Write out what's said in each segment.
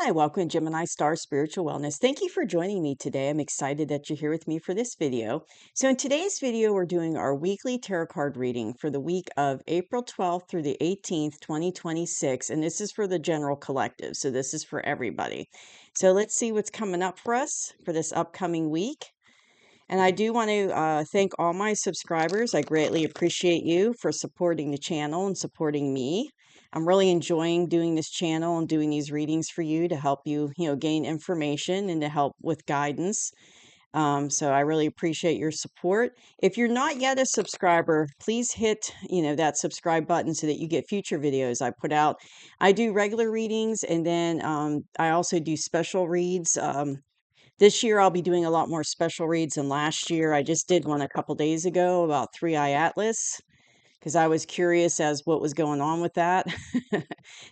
Hi, welcome to Gemini Star Spiritual Wellness. Thank you for joining me today. I'm excited that you're here with me for this video. So in today's video, we're doing our weekly tarot card reading for the week of April 12th through the 18th, 2026. And this is for the general collective. So this is for everybody. So let's see what's coming up for us for this upcoming week. And I do want to thank all my subscribers. I greatly appreciate you for supporting the channel and supporting me. I'm really enjoying doing this channel and doing these readings for you to help you, gain information and to help with guidance. So I really appreciate your support. If you're not yet a subscriber, please hit, that subscribe button so that you get future videos I put out. I do regular readings, and then I also do special reads. This year, I'll be doing a lot more special reads than last year. I just did one a couple days ago about Three Eye Atlas because I was curious as what was going on with that.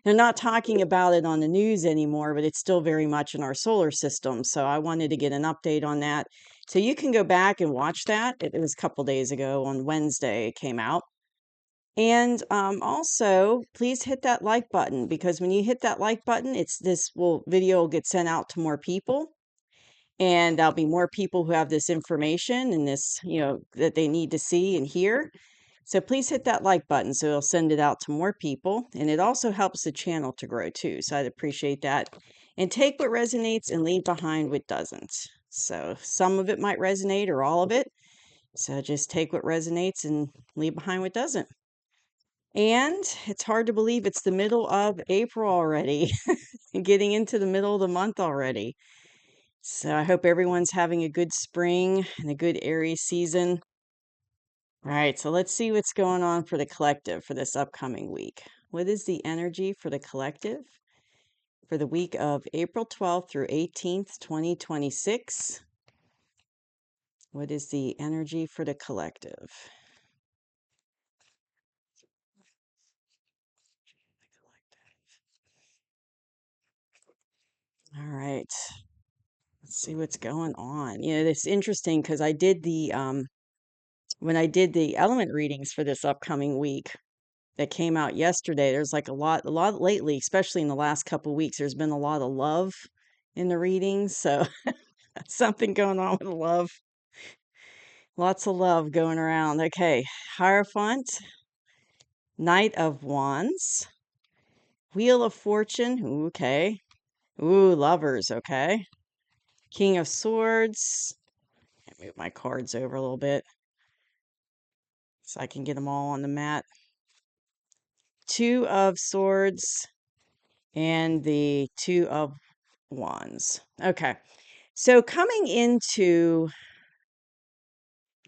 They're not talking about it on the news anymore, but it's still very much in our solar system. So I wanted to get an update on that. So you can go back and watch that. It was a couple days ago on Wednesday it came out. And also, please hit that like button because when you hit that like button, video will get sent out to more people. And there'll be more people who have this information and this, that they need to see and hear. So please hit that like button so it'll send it out to more people. And it also helps the channel to grow too. So I'd appreciate that. And take what resonates and leave behind what doesn't. So some of it might resonate or all of it. So just take what resonates and leave behind what doesn't. And it's hard to believe it's the middle of April already, getting into the middle of the month already. So I hope everyone's having a good spring and a good Aries season. All right, so let's see what's going on for the collective for this upcoming week. What is the energy for the collective for the week of April 12th through 18th, 2026? What is the energy for the collective? All right. Let's see what's going on. It's interesting because I did when I did the element readings for this upcoming week that came out yesterday, there's like a lot lately, especially in the last couple weeks, there's been a lot of love in the readings. So something going on with love. Lots of love going around. Okay. Hierophant, Knight of Wands, Wheel of Fortune. Ooh, okay. Ooh, Lovers. Okay. King of Swords. Move my cards over a little bit so I can get them all on the mat. Two of Swords and the Two of Wands. Okay. So coming into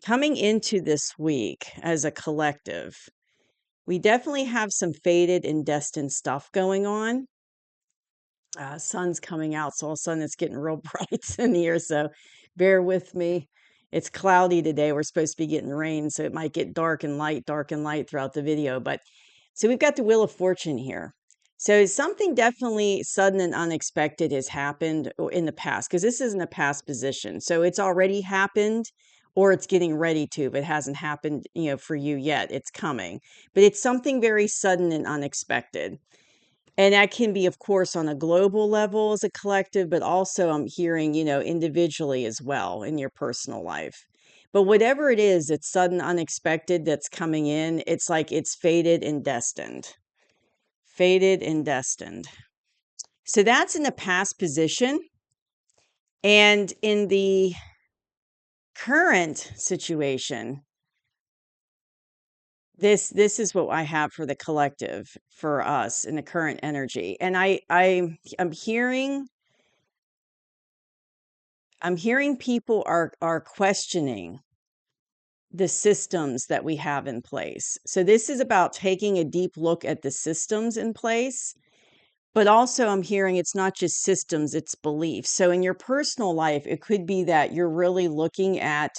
this week as a collective, we definitely have some fated and destined stuff going on. Sun's coming out, so all of a sudden it's getting real bright in here, so bear with me. It's cloudy today. We're supposed to be getting rain, so it might get dark and light throughout the video. But so we've got the Wheel of Fortune here. So something definitely sudden and unexpected has happened in the past, because this isn't a past position. So it's already happened or it's getting ready to, but it hasn't happened, for you yet. It's coming. But it's something very sudden and unexpected. And that can be, of course, on a global level as a collective, but also I'm hearing, individually as well in your personal life. But whatever it is, it's sudden, unexpected that's coming in. It's like it's fated and destined. Fated and destined. So that's in the past position. And in the current situation, this is what I have for the collective, for us in the current energy. And I'm hearing people are questioning the systems that we have in place. So this is about taking a deep look at the systems in place, but also I'm hearing it's not just systems, it's beliefs. So in your personal life, it could be that you're really looking at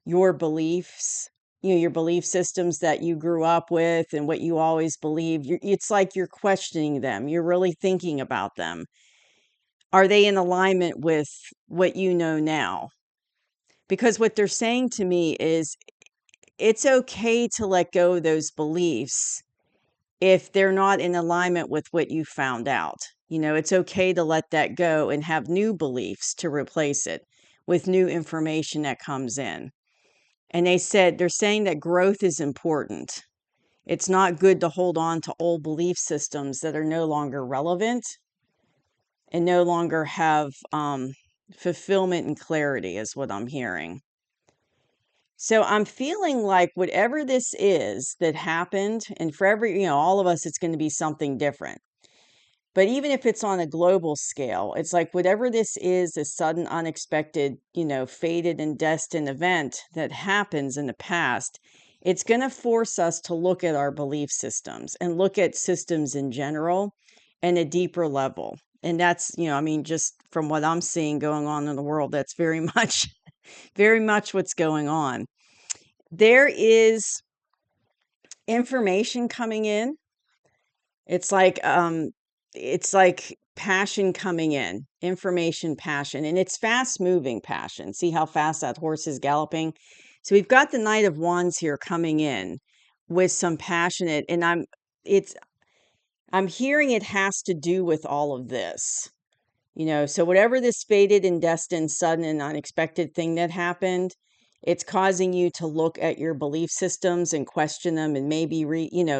your beliefs, your belief systems that you grew up with and what you always believed. It's like you're questioning them. You're really thinking about them. Are they in alignment with what you know now? Because what they're saying to me is it's okay to let go of those beliefs if they're not in alignment with what you found out. It's okay to let that go and have new beliefs to replace it with new information that comes in. And they're saying that growth is important. It's not good to hold on to old belief systems that are no longer relevant and no longer have fulfillment and clarity, is what I'm hearing. So I'm feeling like whatever this is that happened, and for all of us, it's going to be something different. But even if it's on a global scale, it's like whatever this is, a sudden, unexpected, fated and destined event that happens in the past, it's going to force us to look at our belief systems and look at systems in general and a deeper level. And that's, just from what I'm seeing going on in the world, that's very much, very much what's going on. There is information coming in. It's like passion coming in, information, passion, and it's fast moving passion. See how fast that horse is galloping? So we've got the Knight of Wands here coming in with some passionate, and I'm hearing it has to do with all of this. So whatever this fated and destined, sudden and unexpected thing that happened, it's causing you to look at your belief systems and question them and maybe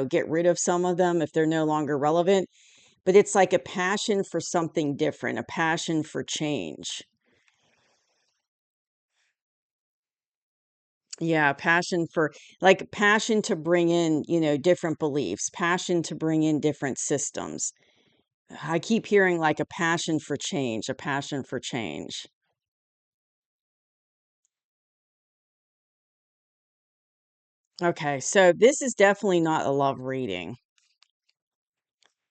get rid of some of them if they're no longer relevant. But it's like a passion for something different, a passion for change. Yeah, passion to bring in, different beliefs, passion to bring in different systems. I keep hearing like a passion for change, a passion for change. Okay, so this is definitely not a love reading.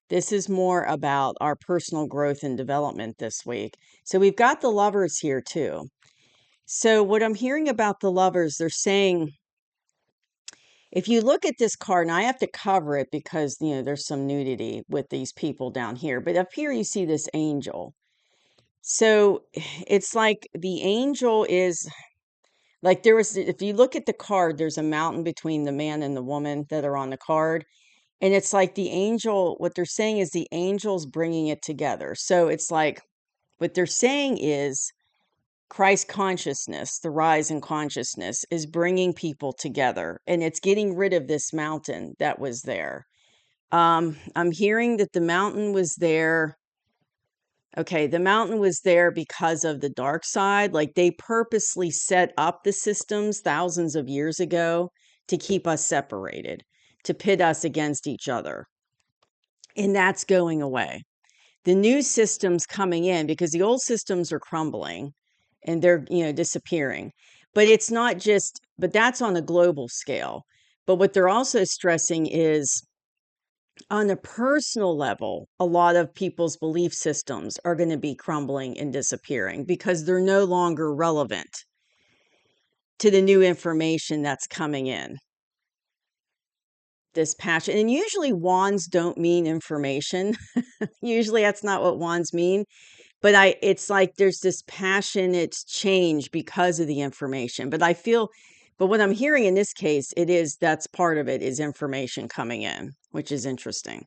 This is more about our personal growth and development this week. So we've got the Lovers here too. So what I'm hearing about the Lovers, they're saying, if you look at this card, and I have to cover it because, there's some nudity with these people down here, but up here you see this angel. So it's like the angel is like if you look at the card, there's a mountain between the man and the woman that are on the card. And it's like the angel, what they're saying is the angel's bringing it together. So it's like what they're saying is Christ consciousness, the rise in consciousness, is bringing people together and it's getting rid of this mountain that was there. I'm hearing that the mountain was there. Okay, the mountain was there because of the dark side. Like they purposely set up the systems thousands of years ago to keep us separated, to pit us against each other. And that's going away. The new systems coming in because the old systems are crumbling and they're, disappearing. But it's not just, but that's on a global scale. But what they're also stressing is on a personal level, a lot of people's belief systems are going to be crumbling and disappearing because they're no longer relevant to the new information that's coming in. This passion, and usually wands don't mean information. Usually that's not what wands mean. But it's like there's this passionate change because of the information. But what I'm hearing in this case, that's part of it is information coming in, which is interesting.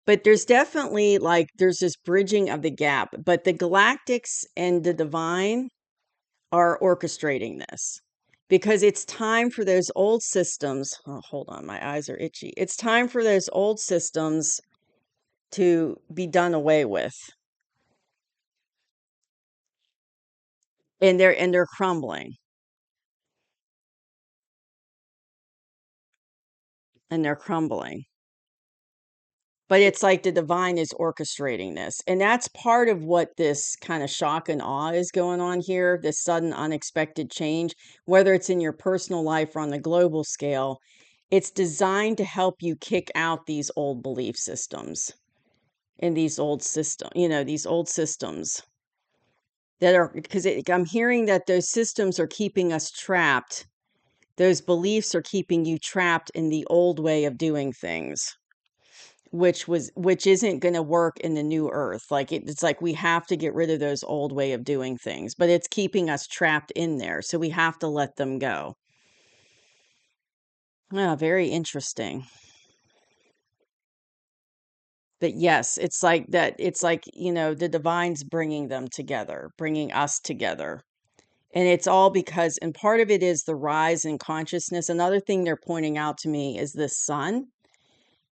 But there's definitely there's this bridging of the gap, but the galactics and the divine are orchestrating this because it's time for those old systems. Oh, hold on, my eyes are itchy. It's time for those old systems to be done away with. And they're crumbling. And they're crumbling. But it's like the divine is orchestrating this. And that's part of what this kind of shock and awe is going on here, this sudden unexpected change, whether it's in your personal life or on the global scale. It's designed to help you kick out these old belief systems and these old systems that are because I'm hearing that those systems are keeping us trapped. Those beliefs are keeping you trapped in the old way of doing things, which isn't going to work in the new earth. It's like we have to get rid of those old way of doing things, but it's keeping us trapped in there, so we have to let them go. Very interesting. But yes, it's like that. It's like, the divine's bringing them together, bringing us together. And it's all because, and part of it is the rise in consciousness. Another thing they're pointing out to me is the sun.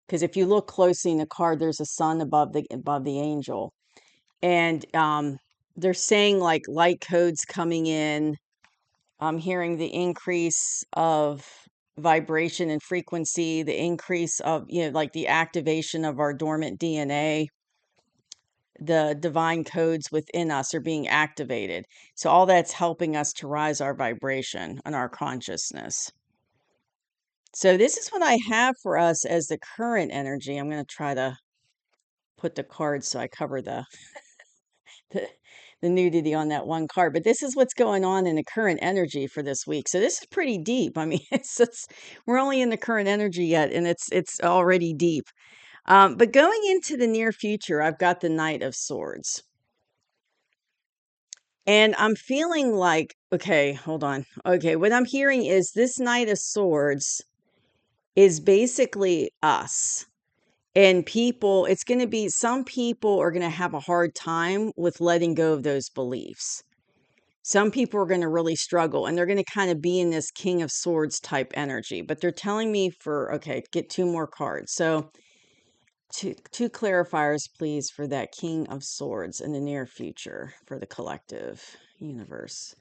Because if you look closely in the card, there's a sun above the angel. And they're saying like light codes coming in. I'm hearing the increase of vibration and frequency, the increase of, like the activation of our dormant DNA. The divine codes within us are being activated. So all that's helping us to rise our vibration and our consciousness. So this is what I have for us as the current energy. I'm going to try to put the cards so I cover the the nudity on that one card. But this is what's going on in the current energy for this week. So this is pretty deep. I mean, we're only in the current energy yet, and it's already deep. But going into the near future, I've got the Knight of Swords. And I'm feeling like, okay, hold on. Okay, what I'm hearing is this Knight of Swords is basically us. And people, it's going to be, some people are going to have a hard time with letting go of those beliefs. Some people are going to really struggle, and they're going to kind of be in this King of Swords type energy. But they're telling me okay, get two more cards. So two clarifiers, please, for that King of Swords in the near future for the collective universe.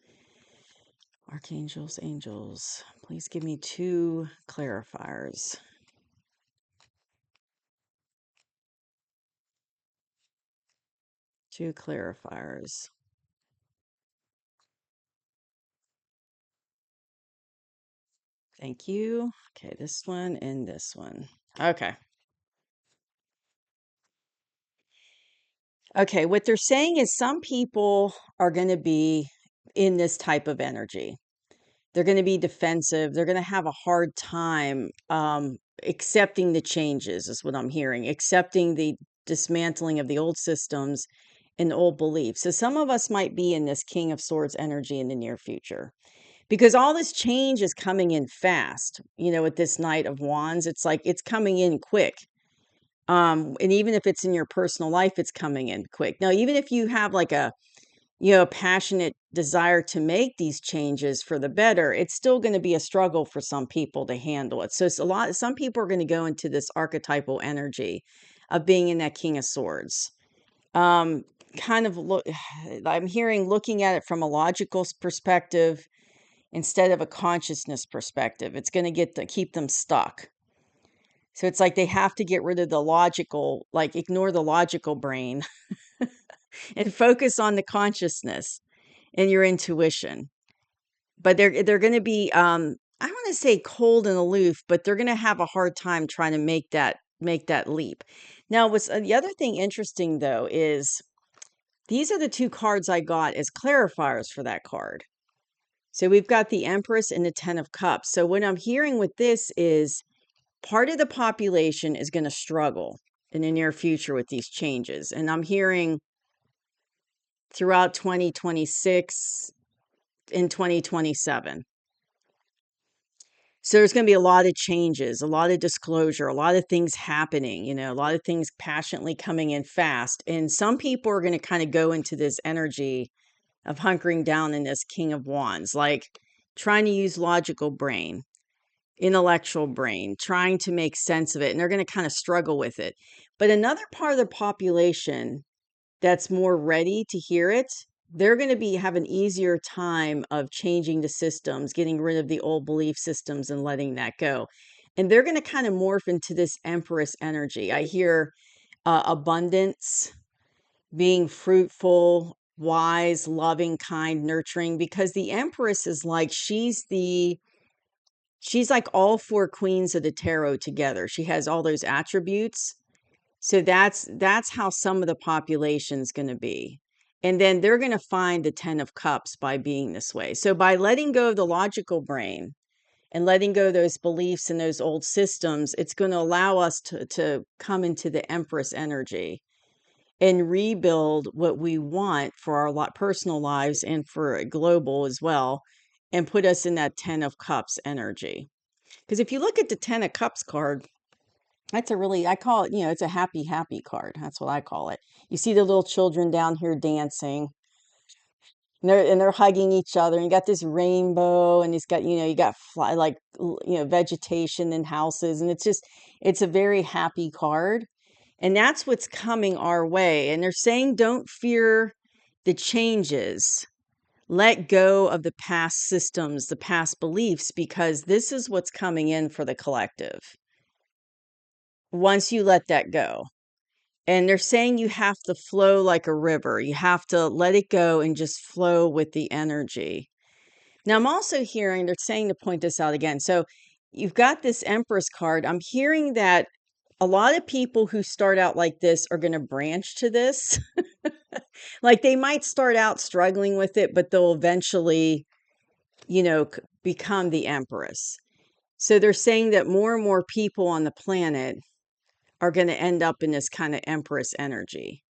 Archangels, angels, please give me two clarifiers. Two clarifiers. Thank you. Okay, this one and this one. Okay. Okay, what they're saying is some people are going to be in this type of energy. They're going to be defensive. They're going to have a hard time accepting the changes, is what I'm hearing, accepting the dismantling of the old systems and old beliefs. So some of us might be in this King of Swords energy in the near future because all this change is coming in fast. With this Knight of Wands, it's like it's coming in quick. And even if it's in your personal life, it's coming in quick. Now, even if you have like a passionate desire to make these changes for the better, it's still going to be a struggle for some people to handle it. So some people are going to go into this archetypal energy of being in that King of Swords. Kind of I'm hearing looking at it from a logical perspective instead of a consciousness perspective. It's going to keep them stuck. So it's like they have to get rid of the logical, like ignore the logical brain and focus on the consciousness and your intuition. But they're going to be I want to say cold and aloof, but they're going to have a hard time trying to make that leap. Now, what's the other thing interesting though is these are the two cards I got as clarifiers for that card. So we've got the Empress and the 10 of Cups. So what I'm hearing with this is part of the population is going to struggle in the near future with these changes. And I'm hearing throughout 2026 and 2027. So there's going to be a lot of changes, a lot of disclosure, a lot of things happening, a lot of things passionately coming in fast. And some people are going to kind of go into this energy of hunkering down in this King of Wands, like trying to use logical brain, intellectual brain, trying to make sense of it. And they're going to kind of struggle with it. But another part of the population that's more ready to hear it, they're going to have an easier time of changing the systems, getting rid of the old belief systems and letting that go. And they're going to kind of morph into this Empress energy. I hear abundance, being fruitful, wise, loving, kind, nurturing, because the Empress is like she's like all four queens of the tarot together. She has all those attributes. So that's how some of the population's going to be. And then they're going to find the 10 of Cups by being this way. So by letting go of the logical brain and letting go of those beliefs and those old systems, it's going to allow us to come into the Empress energy and rebuild what we want for our personal lives and for global as well, and put us in that 10 of Cups energy. Because if you look at the 10 of Cups card, That's a really, I call it, it's a happy, happy card. That's what I call it. You see the little children down here dancing, and they're hugging each other, and you got this rainbow, and it's got, you got vegetation and houses, and it's a very happy card. And that's what's coming our way. And they're saying, don't fear the changes. Let go of the past systems, the past beliefs, because this is what's coming in for the collective once you let that go. And they're saying you have to flow like a river. You have to let it go and just flow with the energy. Now, I'm also hearing, they're saying to point this out again. So you've got this Empress card. I'm hearing that a lot of people who start out like this are going to branch to this. Like they might start out struggling with it, but they'll eventually, become the Empress. So they're saying that more and more people on the planet are going to end up in this kind of Empress energy.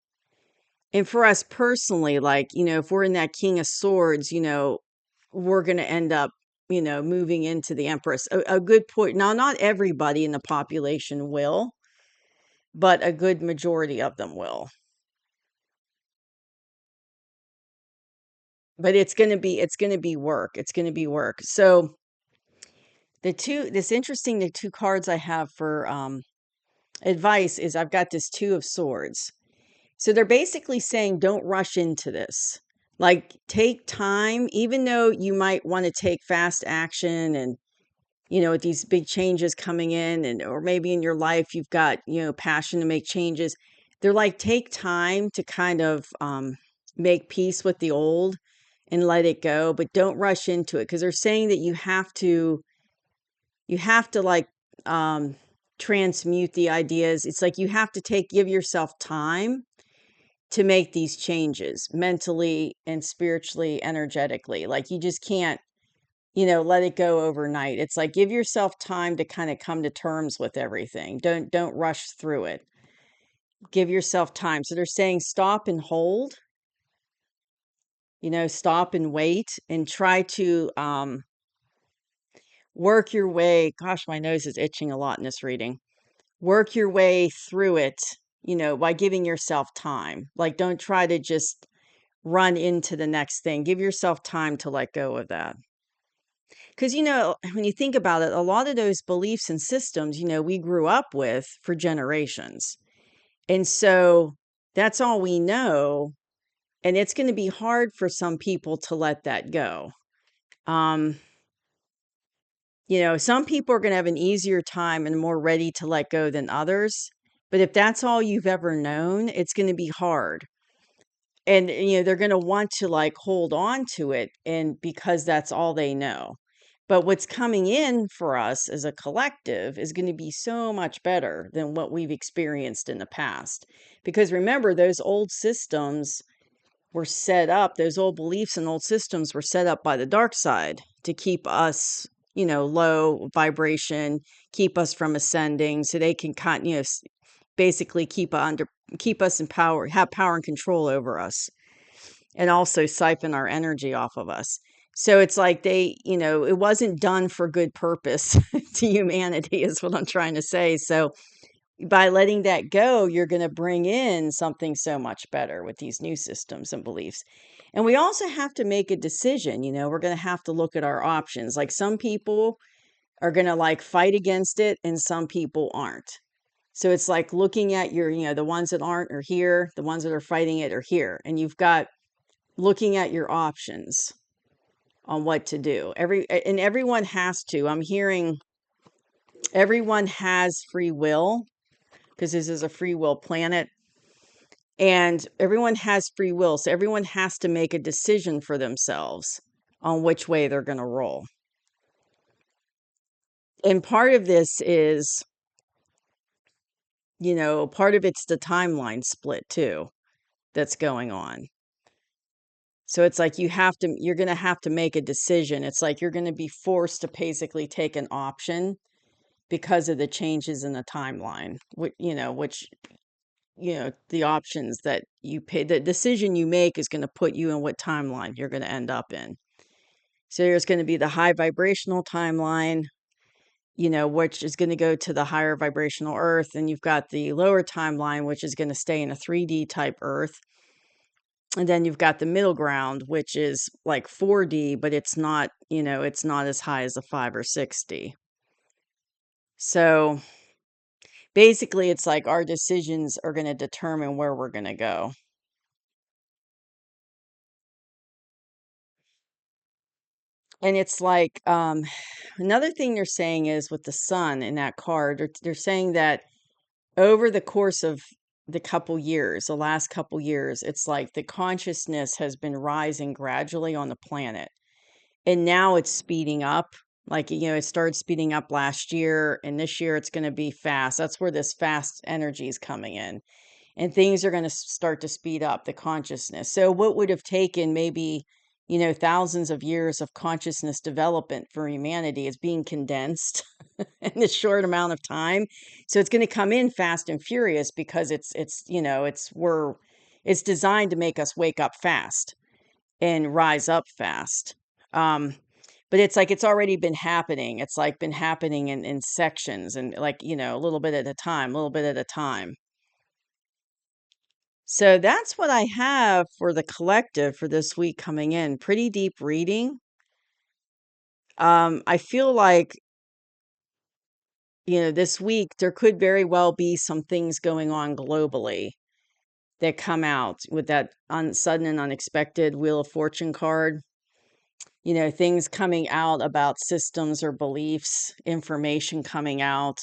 And for us personally, like, if we're in that King of Swords, we're going to end up, moving into the Empress. A good point. Now, not everybody in the population will, but a good majority of them will. But it's going to be work. It's going to be work. So the two cards I have for advice is I've got this Two of Swords. So they're basically saying don't rush into this. Like take time, even though you might want to take fast action and with these big changes coming in, and or maybe in your life you've got, passion to make changes. They're like take time to kind of make peace with the old and let it go, but don't rush into it because they're saying that you have to like transmute the ideas. It's like you have to give yourself time to make these changes mentally and spiritually, energetically. Like you just can't, let it go overnight. It's like give yourself time to kind of come to terms with everything. Don't rush through it. Give yourself time. So they're saying stop and hold, stop and wait and try to work your way. Gosh, my nose is itching a lot in this reading. Work your way through it, by giving yourself time. Like don't try to just run into the next thing. Give yourself time to let go of that. Because, when you think about it, a lot of those beliefs and systems, we grew up with for generations. And so that's all we know. And it's going to be hard for some people to let that go. Um, some people are going to have an easier time and more ready to let go than others. But if that's all you've ever known, it's going to be hard. And, they're going to want to like hold on to it and because that's all they know. But what's coming in for us as a collective is going to be so much better than what we've experienced in the past. Because remember, those old systems were set up, those old beliefs and old systems were set up by the dark side to keep us, low vibration, keep us from ascending so they can basically keep us in power, have power and control over us, and also siphon our energy off of us. So it's like it wasn't done for good purpose to humanity, is what I'm trying to say. So by letting that go, you're going to bring in something so much better with these new systems and beliefs. And we also have to make a decision. We're going to have to look at our options. Like some people are going to like fight against it and some people aren't. So it's like looking at the ones that aren't are here, the ones that are fighting it are here. And you've got looking at your options on what to do. Everyone has to. I'm hearing everyone has free will because this is a free will planet. And everyone has free will. So everyone has to make a decision for themselves on which way they're going to roll. And part of this is, part of it's the timeline split too that's going on. So it's like you're going to have to make a decision. It's like you're going to be forced to basically take an option because of the changes in the timeline, which, the options that you pay, the decision you make is going to put you in what timeline you're going to end up in. So there's going to be the high vibrational timeline, which is going to go to the higher vibrational earth. And you've got the lower timeline, which is going to stay in a 3D type earth. And then you've got the middle ground, which is like 4D, but it's not, it's not as high as a 5 or 6D. So basically, it's like our decisions are going to determine where we're going to go. And it's like, another thing they're saying is with the sun in that card, they're saying that over the course of the last couple years, it's like the consciousness has been rising gradually on the planet. And now it's speeding up. Like, it started speeding up last year, and this year it's going to be fast. That's where this fast energy is coming in. And things are going to start to speed up the consciousness. So what would have taken maybe, thousands of years of consciousness development for humanity is being condensed in this short amount of time. So it's going to come in fast and furious because it's designed to make us wake up fast and rise up fast. But it's like it's already been happening. It's like been happening in sections and like, a little bit at a time, a little bit at a time. So that's what I have for the collective for this week coming in. Pretty deep reading. I feel like, this week there could very well be some things going on globally that come out with that sudden and unexpected Wheel of Fortune card. Things coming out about systems or beliefs, information coming out.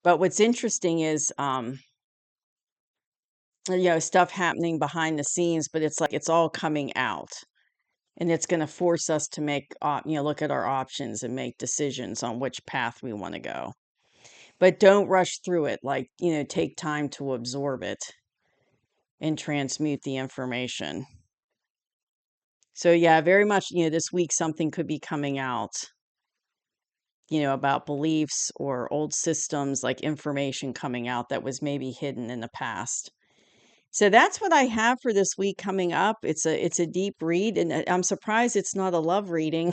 But what's interesting is, stuff happening behind the scenes, but it's like it's all coming out. And it's going to force us to make, look at our options and make decisions on which path we want to go. But don't rush through it. Like, take time to absorb it and transmute the information. So, yeah, very much, this week something could be coming out, about beliefs or old systems, like information coming out that was maybe hidden in the past. So that's what I have for this week coming up. It's a deep read, and I'm surprised it's not a love reading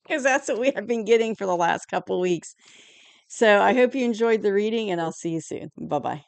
because that's what we have been getting for the last couple weeks. So I hope you enjoyed the reading, and I'll see you soon. Bye-bye.